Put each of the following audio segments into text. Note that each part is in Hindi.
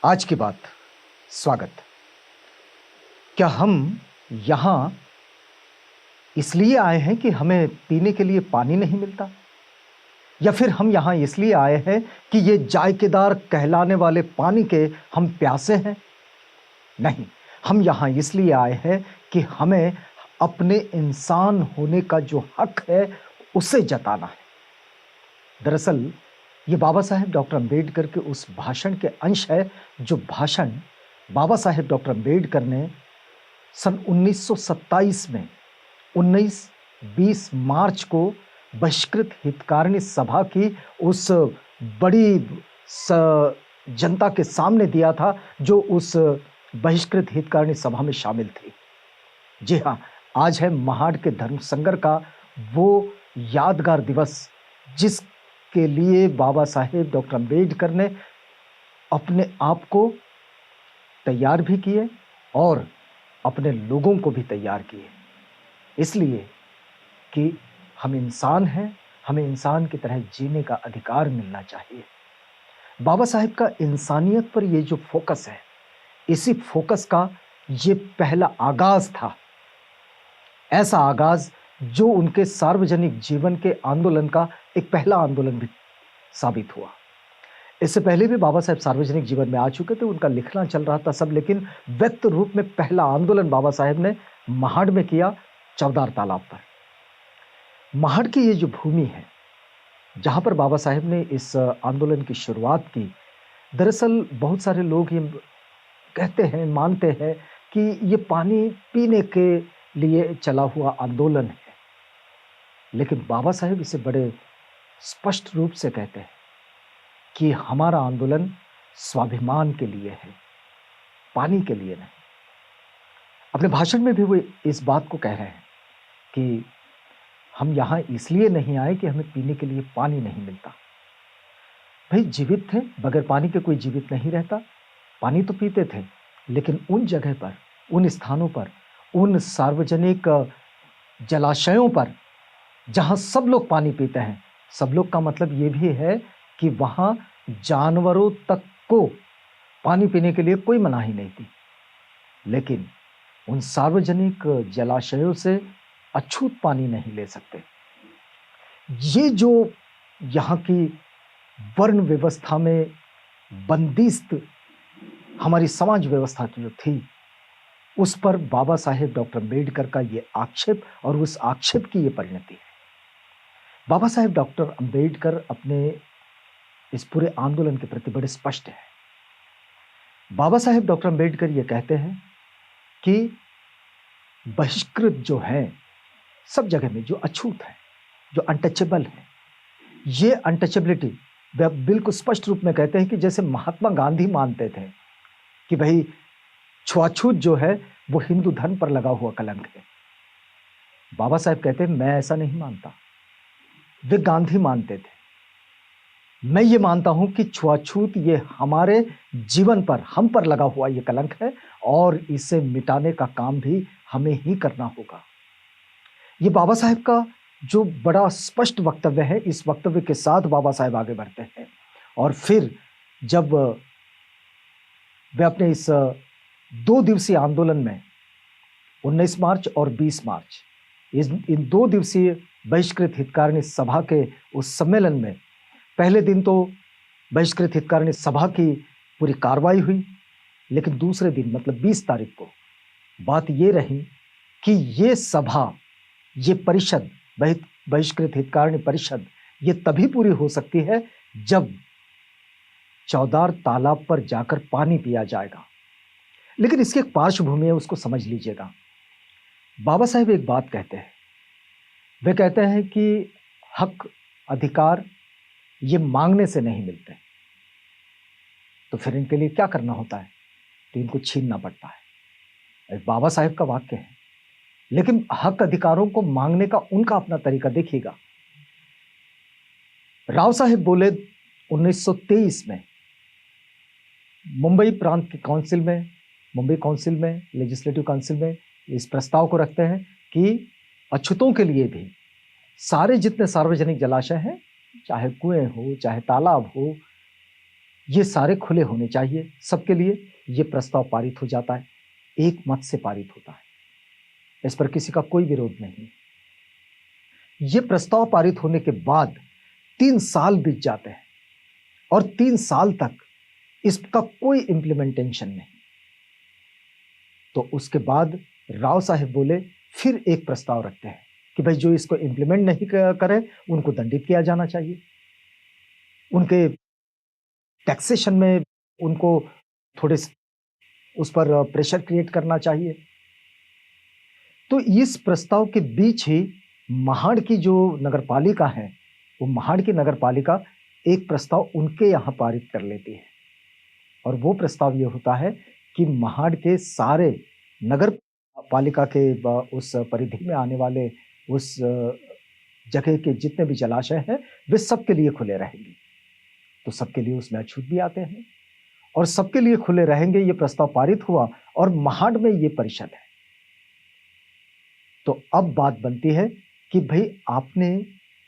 आज की बात। स्वागत। क्या हम यहाँ इसलिए आए हैं कि हमें पीने के लिए पानी नहीं मिलता, या फिर हम यहाँ इसलिए आए हैं कि ये जायकेदार कहलाने वाले पानी के हम प्यासे हैं? नहीं, हम यहाँ इसलिए आए हैं कि हमें अपने इंसान होने का जो हक है उसे जताना है। दरअसल ये बाबा साहेब डॉक्टर अंबेडकर के उस भाषण के अंश है, जो भाषण बाबा साहेब डॉक्टर अंबेडकर ने सन 1927 में 19-20 मार्च को बहिष्कृत हितकारिणी सभा की उस बड़ी जनता के सामने दिया था, जो उस बहिष्कृत हितकारिणी सभा में शामिल थी। जी हाँ, आज है महाड़ के धर्म संगर का वो यादगार दिवस, जिसके लिए बाबा साहेब डॉक्टर अंबेडकर ने अपने आप को तैयार भी किए और अपने लोगों को भी तैयार किए, इसलिए कि हम इंसान हैं, हमें इंसान की तरह जीने का अधिकार मिलना चाहिए। बाबा साहेब का इंसानियत पर ये जो फोकस है, इसी फोकस का ये पहला आगाज था, ऐसा आगाज जो उनके सार्वजनिक जीवन के आंदोलन का एक पहला आंदोलन भी साबित हुआ। इससे पहले भी बाबा साहेब सार्वजनिक जीवन में आ चुके थे, उनका लिखना चल रहा था सब, लेकिन व्यक्त रूप में पहला आंदोलन बाबा साहेब ने महाड़ में किया, चौदार तालाब पर। महाड़ की ये जो भूमि है, जहां पर बाबा साहेब ने इस आंदोलन की शुरुआत की, दरअसल बहुत सारे लोग ये कहते हैं, मानते हैं कि ये पानी पीने के लिए चला हुआ आंदोलन है, लेकिन बाबा साहेब इसे बड़े स्पष्ट रूप से कहते हैं कि हमारा आंदोलन स्वाभिमान के लिए है, पानी के लिए नहीं। अपने भाषण में भी वो इस बात को कह रहे हैं कि हम यहाँ इसलिए नहीं आए कि हमें पीने के लिए पानी नहीं मिलता। भाई जीवित थे, बगैर पानी के कोई जीवित नहीं रहता, पानी तो पीते थे, लेकिन उन जगह पर, उन स्थानों पर, उन सार्वजनिक जलाशयों पर जहाँ सब लोग पानी पीते हैं, सब लोग का मतलब ये भी है कि वहाँ जानवरों तक को पानी पीने के लिए कोई मनाही नहीं थी, लेकिन उन सार्वजनिक जलाशयों से अछूत पानी नहीं ले सकते। ये जो यहाँ की वर्ण व्यवस्था में बंदिस्त हमारी समाज व्यवस्था जो थी, उस पर बाबा साहेब डॉक्टर अंबेडकर का ये आक्षेप और उस आक्षेप की ये परिणति है। बाबा साहेब डॉक्टर अंबेडकर अपने इस पूरे आंदोलन के प्रति बड़े स्पष्ट है। बाबा साहेब डॉक्टर अंबेडकर ये कहते हैं कि बहिष्कृत जो है सब जगह में, जो अछूत है, जो अनटचेबल है, ये अनटचेबिलिटी वे बिल्कुल स्पष्ट रूप में कहते हैं कि जैसे महात्मा गांधी मानते थे कि भाई छुआछूत जो है वो हिंदू धर्म पर लगा हुआ कलंक है। बाबा साहेब कहते हैं मैं ऐसा नहीं मानता, वे गांधी मानते थे। मैं ये मानता हूं कि छुआछूत ये हमारे जीवन पर, हम पर लगा हुआ ये कलंक है और इसे मिटाने का काम भी हमें ही करना होगा। ये बाबा साहेब का जो बड़ा स्पष्ट वक्तव्य है, इस वक्तव्य के साथ बाबा साहेब आगे बढ़ते हैं और फिर जब वे अपने इस 2 दिवसीय आंदोलन में 19 मार्च और 20 मार्च, इन 2 दिवसीय बहिष्कृत हितकारिणी सभा के उस सम्मेलन में, पहले दिन तो बहिष्कृत हितकारिणी सभा की पूरी कार्रवाई हुई, लेकिन दूसरे दिन मतलब 20 तारीख को बात ये रही कि ये सभा, ये परिषद, बहिष्कृत हितकारिणी परिषद, ये तभी पूरी हो सकती है जब चौदार तालाब पर जाकर पानी पिया जाएगा। लेकिन इसकी एक पार्श्वभूमि है, उसको समझ लीजिएगा। बाबा साहेब एक बात कहते हैं, वे कहते हैं कि हक, अधिकार ये मांगने से नहीं मिलते, तो फिर इनके लिए क्या करना होता है? तो इनको छीनना पड़ता है। बाबा साहेब का वाक्य है, लेकिन हक अधिकारों को मांगने का उनका अपना तरीका देखिएगा। राव साहेब बोले 1923 में मुंबई प्रांत की काउंसिल में, मुंबई काउंसिल में, लेजिस्लेटिव काउंसिल में इस प्रस्ताव को रखते हैं कि अछूतों के लिए भी सारे जितने सार्वजनिक जलाशय हैं, चाहे कुएं हो, चाहे तालाब हो, ये सारे खुले होने चाहिए सबके लिए। ये प्रस्ताव पारित हो जाता है, एक मत से पारित होता है, इस पर किसी का कोई विरोध नहीं। ये प्रस्ताव पारित होने के बाद 3 साल बीत जाते हैं और 3 साल तक इसका कोई इंप्लीमेंटेशन नहीं। तो उसके बाद राव साहेब बोले, फिर एक प्रस्ताव रखते हैं कि भाई जो इसको इंप्लीमेंट नहीं करे उनको दंडित किया जाना चाहिए, उनके टैक्सेशन में उनको थोड़े उस पर प्रेशर क्रिएट करना चाहिए। तो इस प्रस्ताव के बीच ही महाड़ की जो नगरपालिका है, वो महाड़ की नगरपालिका एक प्रस्ताव उनके यहाँ पारित कर लेती है और वो प्रस्ताव ये होता है कि महाड़ के सारे नगर पालिका के उस परिधि में आने वाले उस जगह के जितने भी जलाशय हैं वे सबके लिए खुले रहेंगे। तो सबके लिए उसमें अछूत भी आते हैं और सबके लिए खुले रहेंगे। ये प्रस्ताव पारित हुआ और महाड़ में ये परिषद है। तो अब बात बनती है कि भाई आपने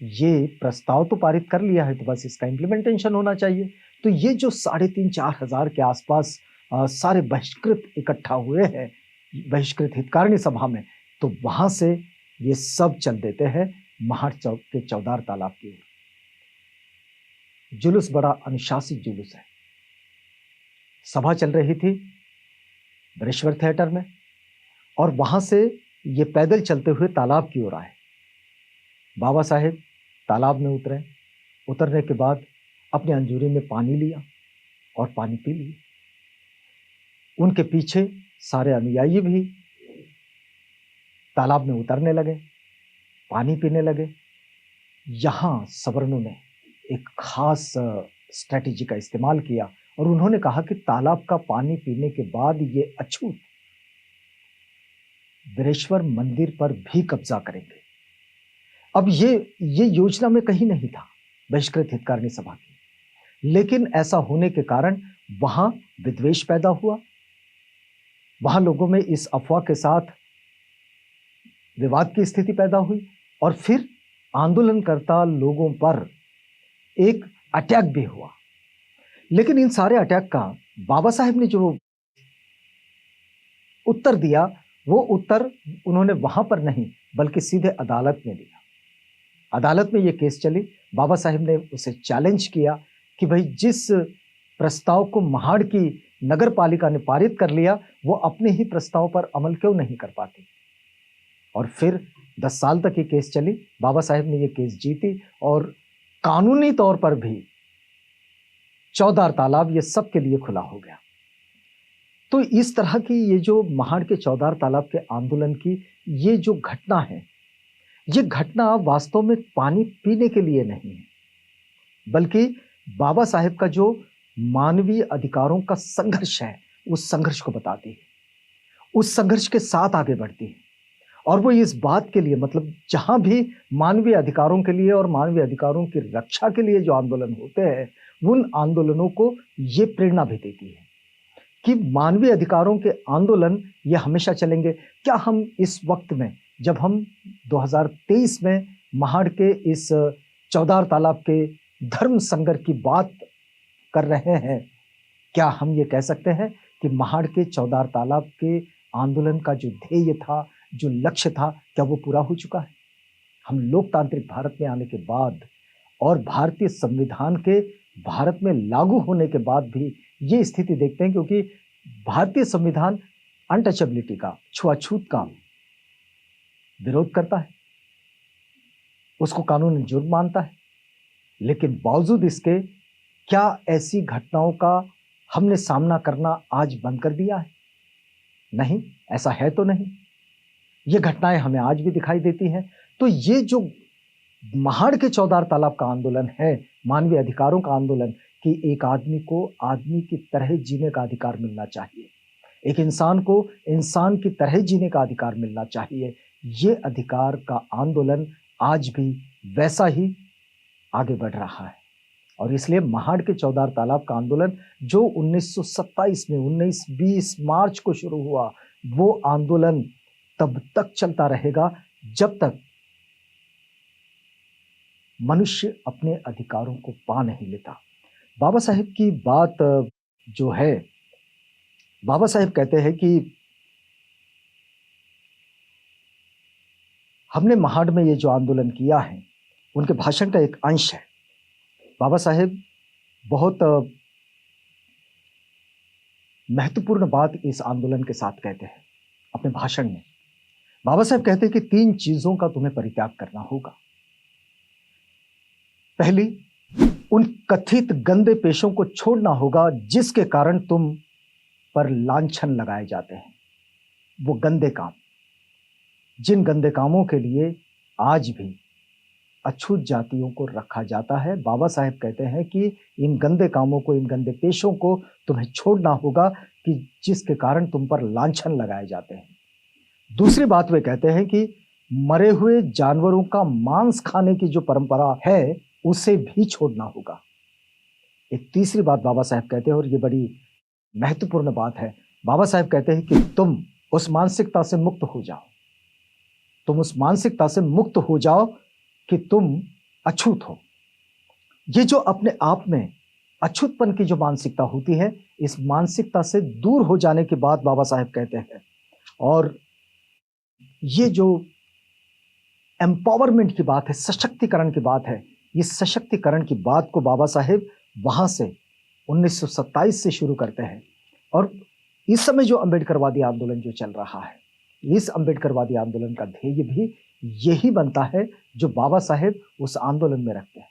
ये प्रस्ताव तो पारित कर लिया है, तो बस इसका इंप्लीमेंटेशन होना चाहिए। तो ये जो 3,500-4 हजार के आसपास सारे बहिष्कृत इकट्ठा हुए हैं बहिष्कृत हितकारिणी सभा में, तो वहां से ये सब चल देते हैं महाड़ चौक के चौदार तालाब की ओर। जुलूस बड़ा अनुशासित जुलूस है। सभा चल रही थी बरेश्वर थिएटर में और वहां से ये पैदल चलते हुए तालाब की ओर आए। बाबा साहेब तालाब में उतरे। उतरने के बाद अपने अंजूरी में पानी लिया और पानी पी लिए। उनके पीछे सारे अनुयायी भी तालाब में उतरने लगे, पानी पीने लगे। यहां सवर्णों ने एक खास स्ट्रेटेजी का इस्तेमाल किया और उन्होंने कहा कि तालाब का पानी पीने के बाद ये अछूत बिरेश्वर मंदिर पर भी कब्जा करेंगे। अब ये योजना में कहीं नहीं था बहिष्कृत हितकारिणी सभा की, लेकिन ऐसा होने के कारण वहां विद्वेष पैदा हुआ। वहां लोगों में इस अफवाह के साथ विवाद की स्थिति पैदा हुई और फिर आंदोलनकर्ता लोगों पर एक अटैक भी हुआ। लेकिन इन सारे अटैक का बाबा साहेब ने जो उत्तर दिया, वो उत्तर उन्होंने वहां पर नहीं बल्कि सीधे अदालत में दिया। अदालत में ये केस चली। बाबा साहेब ने उसे चैलेंज किया कि भाई जिस प्रस्ताव को महाड़ की नगर पालिका ने पारित कर लिया, वो अपने ही प्रस्ताव पर अमल क्यों नहीं कर पाती। और फिर 10 साल तक ये केस चली। बाबा साहेब ने ये केस जीती और कानूनी तौर पर भी चौदार तालाब ये सबके लिए खुला हो गया। तो इस तरह की ये जो महाड़ के चौदार तालाब के आंदोलन की ये जो घटना है, ये घटना वास्तव में पानी पीने के लिए नहीं है, बल्कि बाबा साहेब का जो मानवीय अधिकारों का संघर्ष है, उस संघर्ष को बताती है, उस संघर्ष के साथ आगे बढ़ती है। और वो इस बात के लिए, मतलब जहां भी मानवीय अधिकारों के लिए और मानवीय अधिकारों की रक्षा के लिए जो आंदोलन होते हैं, उन आंदोलनों को ये प्रेरणा भी देती है कि मानवीय अधिकारों के आंदोलन ये हमेशा चलेंगे। क्या हम इस वक्त में, जब हम 2023 में महाड़ के इस चौदार तालाब के धर्म संघर्ष की बात कर रहे हैं, क्या हम ये कह सकते हैं कि महाड़ के चौदार तालाब के आंदोलन का जो ध्येय था, जो लक्ष्य था, क्या वो पूरा हो चुका है? हम लोकतांत्रिक भारत में आने के बाद और भारतीय संविधान के भारत में लागू होने के बाद भी ये स्थिति देखते हैं, क्योंकि भारतीय संविधान अनटचेबिलिटी का, छुआछूत का विरोध करता है, उसको कानूनी जुर्म मानता है। लेकिन बावजूद इसके क्या ऐसी घटनाओं का हमने सामना करना आज बंद कर दिया है? नहीं, ऐसा है तो नहीं। ये घटनाएं हमें आज भी दिखाई देती हैं। तो ये जो महाड़ के चौदार तालाब का आंदोलन है, मानवीय अधिकारों का आंदोलन, कि एक आदमी को आदमी की तरह जीने का अधिकार मिलना चाहिए, एक इंसान को इंसान की तरह जीने का अधिकार मिलना चाहिए, ये अधिकार का आंदोलन आज भी वैसा ही आगे बढ़ रहा है। और इसलिए महाड़ के चौदार तालाब का आंदोलन जो 1927 में 19-20 मार्च को शुरू हुआ, वो आंदोलन तब तक चलता रहेगा जब तक मनुष्य अपने अधिकारों को पा नहीं लेता, बाबा साहेब की बात जो है, बाबा साहेब कहते हैं कि हमने महाड में ये जो आंदोलन किया है, उनके भाषण का एक अंश है। बाबा साहेब बहुत महत्वपूर्ण बात इस आंदोलन के साथ कहते हैं अपने भाषण में। बाबा साहेब कहते हैं कि 3 चीजों का तुम्हें परित्याग करना होगा। पहली, उन कथित गंदे पेशों को छोड़ना होगा जिसके कारण तुम पर लांछन लगाए जाते हैं। वो गंदे काम, जिन गंदे कामों के लिए आज भी अछूत जातियों को रखा जाता है, बाबा साहेब कहते हैं कि इन गंदे कामों को, इन गंदे पेशों को तुम्हें छोड़ना होगा कि जिसके कारण तुम पर लांछन लगाए जाते हैं। दूसरी बात वे कहते हैं कि मरे हुए जानवरों का मांस खाने की जो परंपरा है, उसे भी छोड़ना होगा। एक तीसरी बात बाबा साहेब कहते हैं, और ये बड़ी महत्वपूर्ण बात है। बाबा साहेब कहते हैं कि तुम उस मानसिकता से मुक्त हो जाओ, तुम उस मानसिकता से मुक्त हो जाओ कि तुम अछूत हो। ये जो अपने आप में अछूतपन की जो मानसिकता होती है, इस मानसिकता से दूर हो जाने की बात बाबा साहेब कहते हैं। और ये जो एम्पावरमेंट की बात है, सशक्तिकरण की बात है, ये सशक्तिकरण की बात को बाबा साहेब वहां से 1927 से शुरू करते हैं। और इस समय जो अंबेडकरवादी आंदोलन जो चल रहा है, इस अंबेडकरवादी आंदोलन का ध्येय भी यही बनता है जो बाबा साहेब उस आंदोलन में रखते हैं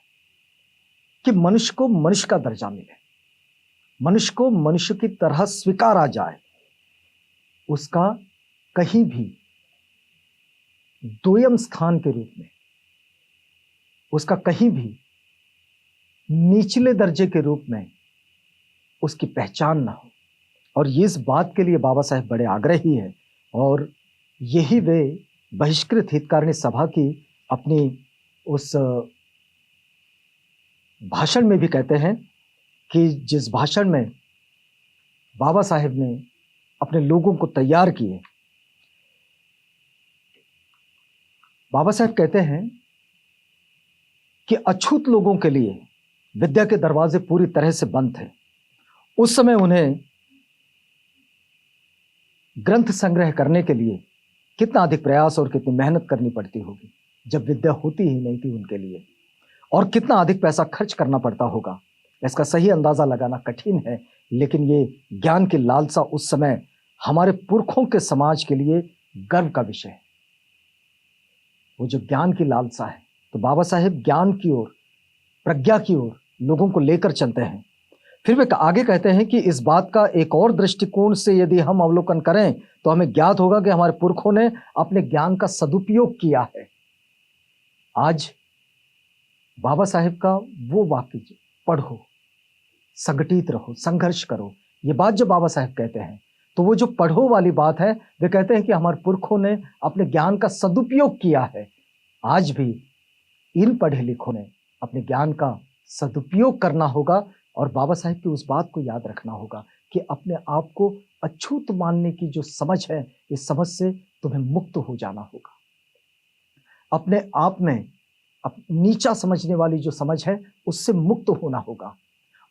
कि मनुष्य को मनुष्य का दर्जा मिले, मनुष्य को मनुष्य की तरह स्वीकारा जाए, उसका कहीं भी द्वयम स्थान के रूप में, उसका कहीं भी निचले दर्जे के रूप में उसकी पहचान ना हो। और इस बात के लिए बाबा साहेब बड़े आग्रही हैं। और यही वे बहिष्कृत हितकारिणी सभा की अपनी उस भाषण में भी कहते हैं कि जिस भाषण में बाबा साहेब ने अपने लोगों को तैयार किए, बाबा साहेब कहते हैं कि अछूत लोगों के लिए विद्या के दरवाजे पूरी तरह से बंद थे। उस समय उन्हें ग्रंथ संग्रह करने के लिए कितना अधिक प्रयास और कितनी मेहनत करनी पड़ती होगी, जब विद्या होती ही नहीं थी उनके लिए, और कितना अधिक पैसा खर्च करना पड़ता होगा, इसका सही अंदाजा लगाना कठिन है। लेकिन ये ज्ञान की लालसा उस समय हमारे पुरखों के समाज के लिए गर्व का विषय है। वो जो ज्ञान की लालसा है, तो बाबा साहेब ज्ञान की ओर, प्रज्ञा की ओर लोगों को लेकर चलते हैं। फिर वे आगे कहते हैं कि इस बात का एक और दृष्टिकोण से यदि हम अवलोकन करें तो हमें ज्ञात होगा कि हमारे पुरखों ने अपने ज्ञान का सदुपयोग किया है। आज बाबा साहेब का वो वाक्य, पढ़ो, संगठित रहो, संघर्ष करो, ये बात जो बाबा साहेब कहते हैं, तो वो जो पढ़ो वाली बात है, वे कहते हैं कि हमारे पुरखों ने अपने ज्ञान का सदुपयोग किया है। आज भी इन पढ़े लिखों ने अपने ज्ञान का सदुपयोग करना होगा और बाबा साहेब की उस बात को याद रखना होगा कि अपने आप को अछूत मानने की जो समझ है, इस समझ से तुम्हें मुक्त हो जाना होगा। अपने आप में नीचा समझने वाली जो समझ है, उससे मुक्त होना होगा।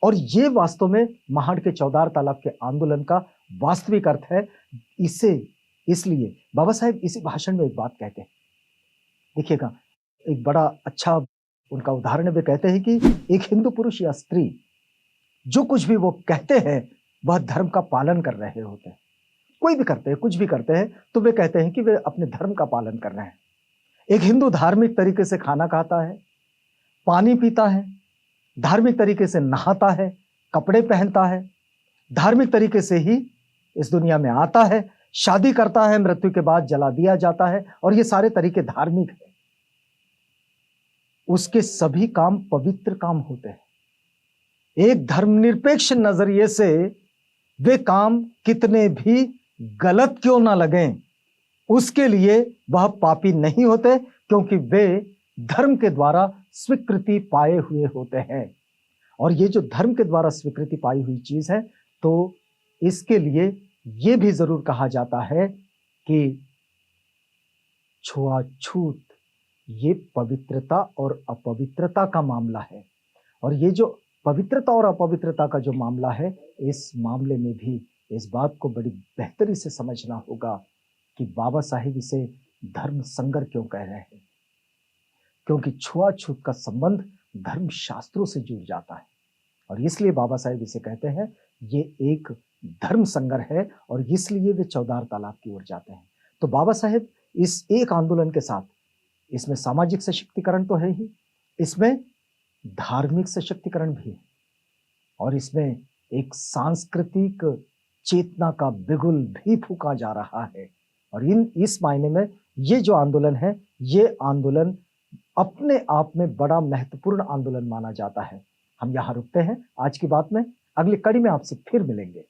और ये वास्तव में महाड के चौदार तालाब के आंदोलन का वास्तविक अर्थ है। इसे इसलिए बाबा साहेब इसी भाषण में एक बात कहते हैं, देखिएगा, एक बड़ा अच्छा उनका उदाहरण वे कहते हैं कि एक हिंदू पुरुष या स्त्री जो कुछ भी वो कहते हैं, वह धर्म का पालन कर रहे होते हैं। कोई भी करते हैं, कुछ भी करते हैं, तो वे कहते हैं कि वे अपने धर्म का पालन कर रहे हैं। एक हिंदू धार्मिक तरीके से खाना खाता है, पानी पीता है, धार्मिक तरीके से नहाता है, कपड़े पहनता है, धार्मिक तरीके से ही इस दुनिया में आता है, शादी करता है, मृत्यु के बाद जला दिया जाता है, और ये सारे तरीके धार्मिक है। उसके सभी काम पवित्र काम होते हैं। एक धर्मनिरपेक्ष नजरिए से वे काम कितने भी गलत क्यों ना लगें, उसके लिए वह पापी नहीं होते, क्योंकि वे धर्म के द्वारा स्वीकृति पाए हुए होते हैं। और ये जो धर्म के द्वारा स्वीकृति पाई हुई चीज है, तो इसके लिए ये भी जरूर कहा जाता है कि छुआछूत ये पवित्रता और अपवित्रता का मामला है। और ये जो पवित्रता और अपवित्रता का जो मामला है, इस मामले में भी इस बात को बड़ी बेहतरी से समझना होगा कि बाबा साहेब इसे धर्म संकर क्यों कह रहे हैं। क्योंकि छुआछूत का संबंध धर्म शास्त्रों से जुड़ जाता है और इसलिए बाबा साहेब इसे कहते हैं ये एक धर्म संगर है और इसलिए वे चौदार तालाब की ओर जाते हैं। तो बाबा साहेब इस एक आंदोलन के साथ, इसमें सामाजिक सशक्तिकरण तो है ही, इसमें धार्मिक सशक्तिकरण भी है और इसमें एक सांस्कृतिक चेतना का बिगुल भी फूका जा रहा है। और इस मायने में ये जो आंदोलन है, ये आंदोलन अपने आप में बड़ा महत्वपूर्ण आंदोलन माना जाता है। हम यहाँ रुकते हैं आज की बात में, अगली कड़ी में आपसे फिर मिलेंगे।